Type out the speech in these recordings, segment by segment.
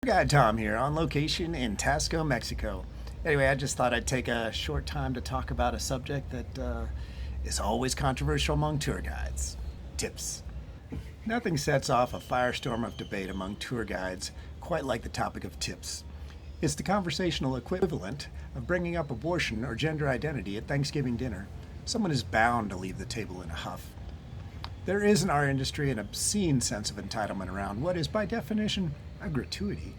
Guy Tom here on location in Tasco, Mexico. Anyway, I just thought I'd take a short time to talk about a subject that is always controversial among tour guides: tips. Nothing sets off a firestorm of debate among tour guides quite like the topic of tips. It's the conversational equivalent of bringing up abortion or gender identity at Thanksgiving dinner. Someone is bound to leave the table in a huff. There is in our industry an obscene sense of entitlement around what is, by definition, a gratuity.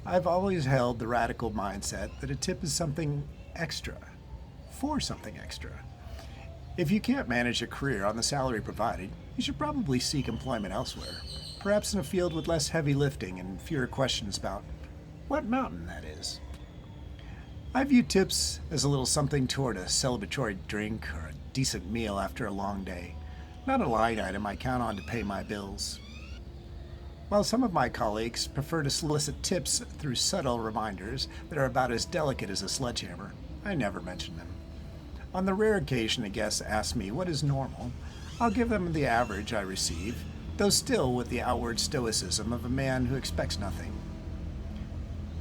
I've always held the radical mindset that a tip is something extra, for something extra. If you can't manage a career on the salary provided, you should probably seek employment elsewhere, perhaps in a field with less heavy lifting and fewer questions about what mountain that is. I view tips as a little something toward a celebratory drink or a decent meal after a long day, not a line item I count on to pay my bills. While some of my colleagues prefer to solicit tips through subtle reminders that are about as delicate as a sledgehammer, I never mention them. On the rare occasion a guest asks me what is normal, I'll give them the average I receive, though still with the outward stoicism of a man who expects nothing.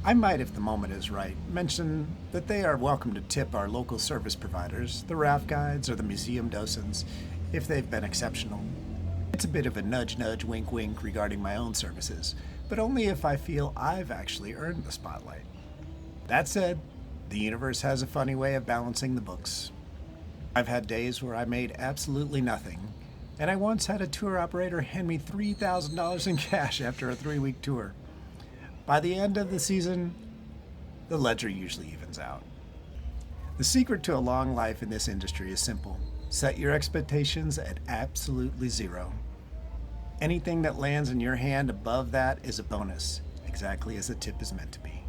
I might, if the moment is right, mention that they are welcome to tip our local service providers, the raft guides or the museum docents, if they've been exceptional. It's a bit of a nudge-nudge, wink-wink regarding my own services, but only if I feel I've actually earned the spotlight. That said, the universe has a funny way of balancing the books. I've had days where I made absolutely nothing, and I once had a tour operator hand me $3,000 in cash after a 3-week tour. By the end of the season, the ledger usually evens out. The secret to a long life in this industry is simple. Set your expectations at absolutely zero. Anything that lands in your hand above that is a bonus, exactly as a tip is meant to be.